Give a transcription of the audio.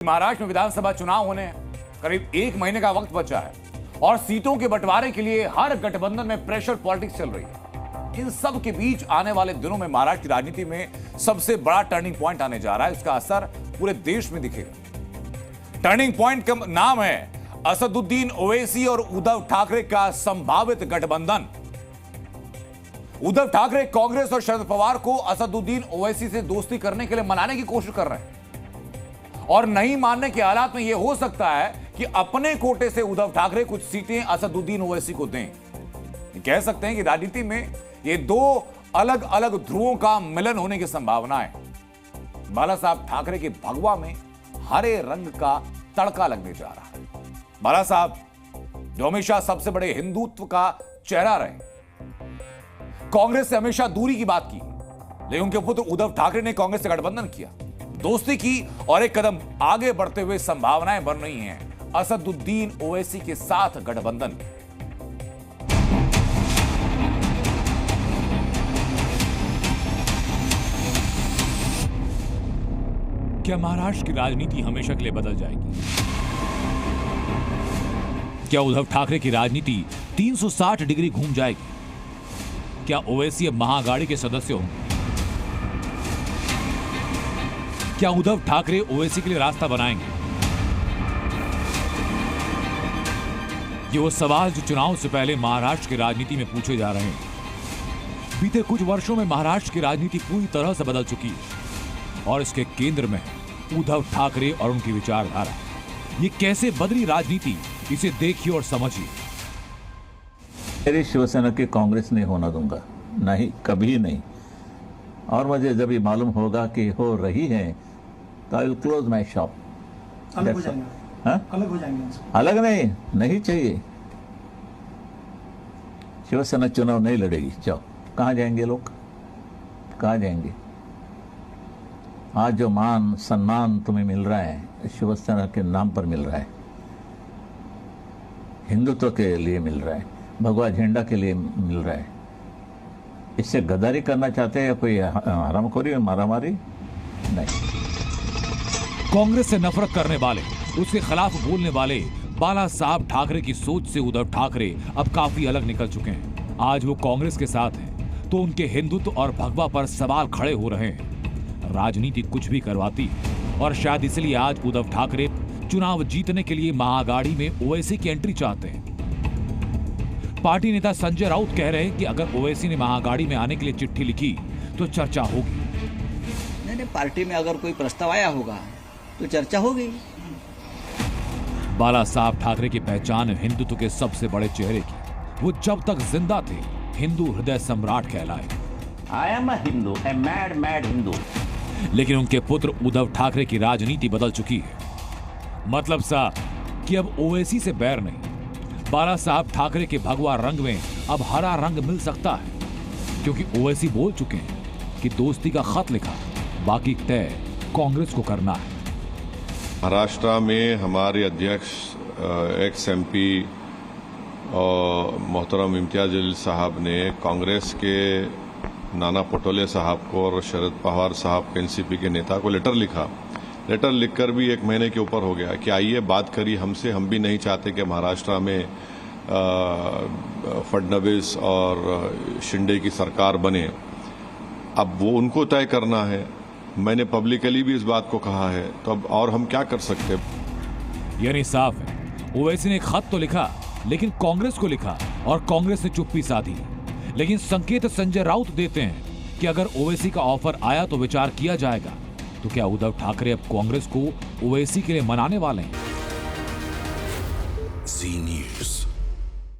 महाराष्ट्र में विधानसभा चुनाव होने करीब 1 महीने का वक्त बचा है और सीटों के बंटवारे के लिए हर गठबंधन में प्रेशर पॉलिटिक्स चल रही है। इन सब के बीच आने वाले दिनों में महाराष्ट्र की राजनीति में सबसे बड़ा टर्निंग पॉइंट आने जा रहा है। इसका असर पूरे देश में दिखेगा। टर्निंग पॉइंट का नाम है असदुद्दीन ओवैसी और उद्धव ठाकरे का संभावित गठबंधन। उद्धव ठाकरे कांग्रेस और शरद पवार को असदुद्दीन ओवैसी से दोस्ती करने के लिए मनाने की कोशिश कर रहे हैं और नहीं मानने के हालात में यह हो सकता है कि अपने कोटे से उद्धव ठाकरे कुछ सीटें असदुद्दीन ओवैसी को दें। कह सकते हैं कि राजनीति में ये दो अलग अलग ध्रुवों का मिलन होने की संभावना है। बाला साहब ठाकरे के भगवा में हरे रंग का तड़का लगने जा रहा है। बाला साहब जो हमेशा सबसे बड़े हिंदुत्व का चेहरा रहे, कांग्रेस से हमेशा दूरी की बात की, लेकिन उनके पुत्र उद्धव ठाकरे ने कांग्रेस से गठबंधन किया, दोस्ती की और एक कदम आगे बढ़ते हुए संभावनाएं बन रही हैं असदुद्दीन ओवैसी के साथ गठबंधन। क्या महाराष्ट्र की राजनीति हमेशा के लिए बदल जाएगी? क्या उद्धव ठाकरे की राजनीति 360 डिग्री घूम जाएगी? क्या ओवैसी अब महाअघाड़ी के सदस्य होंगे? क्या उद्धव ठाकरे ओवैसी के लिए रास्ता बनाएंगे? ये वो सवाल जो चुनाव से पहले महाराष्ट्र की राजनीति में पूछे जा रहे हैं। बीते कुछ वर्षों में महाराष्ट्र की राजनीति पूरी तरह से बदल चुकी है और इसके केंद्र में उद्धव ठाकरे और उनकी विचारधारा। ये कैसे बदली राजनीति, इसे देखिए और समझिए। मेरी शिवसेना की कांग्रेस नहीं होना दूंगा, नहीं, कभी नहीं। और मुझे जब ये मालूम होगा कि हो रही है तो I will close my shop. अलग हो जाएंगे? हाँ? अलग हो जाएंगे? अलग नहीं चाहिए। शिवसेना चुनाव नहीं लड़ेगी। जाओ, कहाँ जाएंगे लोग, कहाँ जाएंगे? आज जो मान सम्मान तुम्हें मिल रहा है शिवसेना के नाम पर मिल रहा है, हिंदुत्व के लिए मिल रहा है, भगवा झंडा के लिए मिल रहा है। इससे गद्दारी करना चाहते हैं या कोई हरामखोरी और मारामारी? नहीं। कांग्रेस से नफरत करने वाले, उसके खिलाफ बोलने वाले बाला साहब ठाकरे की सोच से उद्धव ठाकरे अब काफी अलग निकल चुके हैं। आज वो कांग्रेस के साथ हैं तो उनके हिंदुत्व और भगवा पर सवाल खड़े हो रहे हैं। राजनीति कुछ भी करवाती है और शायद इसलिए आज उद्धव ठाकरे चुनाव जीतने के लिए महाअघाड़ी में ओवैसी की एंट्री चाहते हैं। पार्टी नेता संजय राउत कह रहे हैं कि अगर ओवैसी ने महाअघाड़ी में आने के लिए चिट्ठी लिखी तो चर्चा होगी। नहीं, पार्टी में अगर कोई प्रस्ताव आया होगा तो चर्चा होगी। बाला साहब ठाकरे की पहचान हिंदुत्व के सबसे बड़े चेहरे की। वो जब तक जिंदा थे हिंदू हृदय सम्राट कहलाए। I am a Hindu, a mad Hindu. लेकिन उनके पुत्र उद्धव ठाकरे की राजनीति बदल चुकी है। मतलब सा कि अब ओवैसी से बैर नहीं, बाला साहब ठाकरे के भगवा रंग में अब हरा रंग मिल सकता है, क्योंकि ओवैसी बोल चुके हैं कि दोस्ती का खत लिखा, बाकी तय कांग्रेस को करना है। महाराष्ट्र में हमारे अध्यक्ष एक्स एमपी और मोहतरम इम्तियाज जलील साहब ने कांग्रेस के नाना पटोले साहब को और शरद पवार साहब के एनसीपी के नेता को लेटर लिखा। लेटर लिखकर भी 1 महीने के ऊपर हो गया कि आइए बात करिए हमसे। हम भी नहीं चाहते कि महाराष्ट्र में फडणवीस और शिंदे की सरकार बने। अब वो उनको तय करना है। मैंने पब्लिकली भी इस बात को कहा है, तो अब और हम क्या कर सकते हैं? यानी साफ है, ओवैसी ने खत तो लिखा लेकिन कांग्रेस को लिखा और कांग्रेस ने चुप्पी साधी। लेकिन संकेत संजय राउत देते हैं कि अगर ओवैसी का ऑफर आया तो विचार किया जाएगा। तो क्या उद्धव ठाकरे अब कांग्रेस को ओवैसी के लिए मनाने वाले हैं? जी न्यूज़।